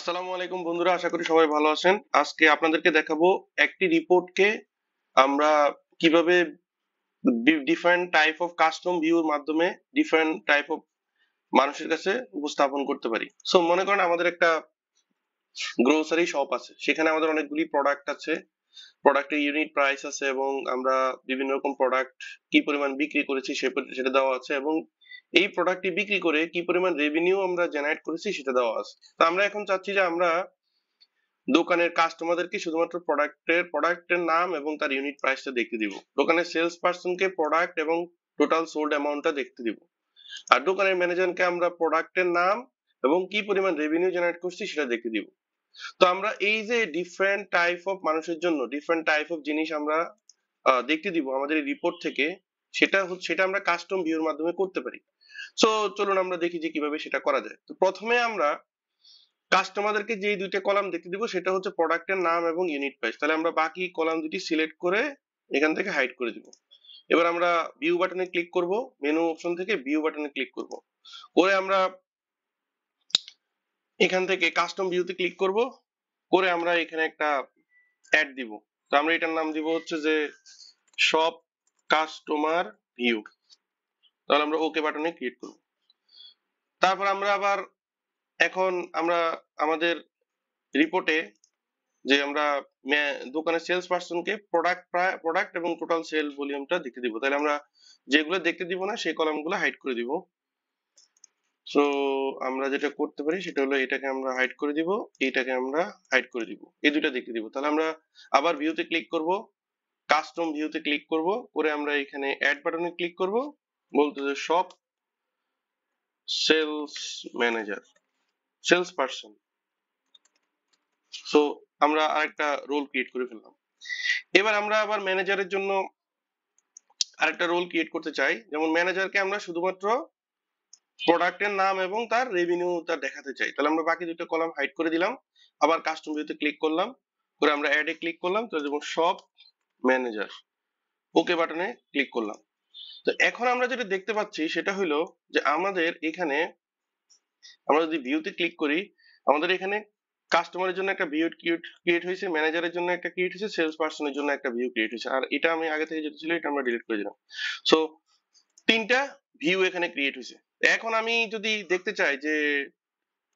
আসসালামু আলাইকুম বন্ধুরা, আশা করি সবাই ভালো আছেন। আজকে আপনাদেরকে দেখাবো একটি রিপোর্টকে আমরা কিভাবে ডিফারেন্ট টাইপ অফ কাস্টম ভিউর মাধ্যমে ডিফারেন্ট টাইপ অফ মানুষের কাছে উপস্থাপন করতে পারি। সো মনে করেন আমাদের একটা গ্রোসারি শপ আছে, সেখানে আমাদের অনেকগুলি প্রোডাক্ট আছে, প্রোডাক্টের ইউনিট প্রাইস আছে এবং আমরা বিভিন্ন রকম প্রোডাক্ট কি পরিমাণ বিক্রি করেছি সেটা দেওয়া আছে এবং এই প্রোডাক্টটি বিক্রি করে কি পরিমাণ রেভিনিউ আমরা জেনারেট করেছি সেটা দেওয়া আছে। তো আমরা এখন চাচ্ছি যে আমরা দোকানের কাস্টমারদেরকে শুধুমাত্র প্রোডাক্টের নাম এবং তার ইউনিট প্রাইসটা দেখতে দিব। দোকানের সেলস পার্সনকে প্রোডাক্ট এবং টোটাল সোল্ড অ্যামাউন্টটা দেখতে দিব। আর দোকানের ম্যানেজারকে আমরা প্রোডাক্টের নাম এবং কি পরিমাণ রেভিনিউ জেনারেট করছি সেটা দেখতে দিব। তো আমরা এই যে ডিফারেন্ট টাইপ অফ মানুষের জন্য ডিফারেন্ট টাইপ অফ জিনিস আমরা দেখতে দিব আমাদের এই রিপোর্ট থেকে, সেটা আমরা কাস্টম ভিউর মাধ্যমে করতে পারি। সো চলুন আমরা দেখি যে কিভাবে সেটা করা যায়। তো প্রথমে আমরা কাস্টমারদেরকে যে দুইটা কলাম দেখতে দিব সেটা হচ্ছে প্রোডাক্টের নাম এবং ইউনিট প্রাইস। তাহলে আমরা বাকি কলাম দুটি সিলেক্ট করে এখান থেকে হাইড করে দিব। এবার আমরা ভিউ বাটনে ক্লিক করব, মেনু অপশন থেকে ভিউ বাটনে ক্লিক করব, করে আমরা এখান থেকে কাস্টম ভিউতে ক্লিক করব, করে আমরা এখানে একটা অ্যাড দিব। তো আমরা এটার নাম দিব হচ্ছে যে শপ কাস্টমার ভিউ। তাহলে আমরা ওকে বাটনে ক্লিক করব। তারপর আমরা আবার এখন আমরা আমাদের রিপোর্টে যে আমরা দোকানের সেলস পার্সনকে প্রোডাক্ট এবং টোটাল সেল ভলিউমটা দেখতে দিব। তাহলে আমরা যেগুলো দেখতে দিব না সেই কলামগুলো হাইড করে দিব। সো আমরা যেটা করতে পারি সেটা হলো এটাকে আমরা হাইড করে দিব, এইটাকে আমরা হাইড করে দিব, এই দুটো দেখতে দিব। তাহলে আমরা আবার ভিউতে ক্লিক করব, কাস্টম ভিউতে ক্লিক করব, করে আমরা এখানে অ্যাড বাটনে ক্লিক করব, বলতে যে shop sales manager, sales person. So আমরা আরেকটা রোল ক্রিয়েট করে ফেললাম। এবার আমরা আবার ম্যানেজারের জন্য আরেকটা রোল ক্রিয়েট করতে চাই, যেমন ম্যানেজারকে আমরা শুধুমাত্র প্রোডাক্টের নাম এবং তার রেভিনিউটা দেখাতে চাই। তাহলে আমরা বাকি দুটো কলাম হাইড করে দিলাম, আবার কাস্টম ভিউতে ক্লিক করলাম, করে আমরা অ্যাডে ক্লিক করলাম, তো যেমন শপ ম্যানেজার, ওকে বাটনে ক্লিক করলাম। তো এখন আমরা যেটা দেখতে পাচ্ছি সেটা হলো যে আমাদের এখানে আমরা যদি ভিউতে ক্লিক করি, আমাদের এখানে কাস্টমারের জন্য একটা ভিউ ক্রিয়েট হয়েছে, ম্যানেজারের জন্য একটা ক্রিয়েট হয়েছে, সেলস পার্সনের জন্য একটা ভিউ ক্রিয়েট হয়েছে। আর এটা আমি আগে থেকে যেটা ছিল এটা আমরা ডিলিট করে দিলাম। সো তিনটা ভিউ এখানে ক্রিয়েট হয়েছে। এখন আমি যদি দেখতে চাই যে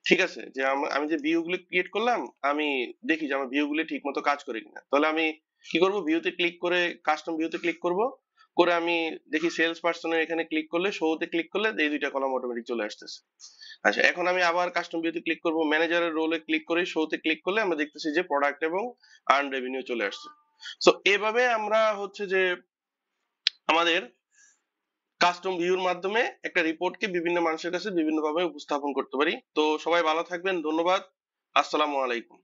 ঠিক আছে যে আমি যে ভিউ গুলো ক্রিয়েট করলাম, আমি দেখি যে আমার ভিউ গুলো ঠিক মতো কাজ করে কিনা, তাহলে আমি কি করব, ভিউতে ক্লিক করে কাস্টম ভিউতে ক্লিক করব, করে আমি দেখি সেলস পার্সনের এখানে ক্লিক করলে, শোতে ক্লিক করলে এই দুইটা কলাম অটোমেটিক চলে আসতেছে। আচ্ছা, এখন আমি আবার কাস্টম ভিউতে ক্লিক করব, ম্যানেজারের রোলে ক্লিক করে শোতে ক্লিক করলে আমরা দেখতেছি যে প্রোডাক্ট এবং আর্ন রেভিনিউ চলে আসছে। সো এভাবে আমরা হচ্ছে যে আমাদের কাস্টম ভিউর মাধ্যমে একটা রিপোর্টকে বিভিন্ন মানুষের কাছে বিভিন্নভাবে উপস্থাপন করতে পারি। তো সবাই ভালো থাকবেন, ধন্যবাদ, আসসালামু আলাইকুম।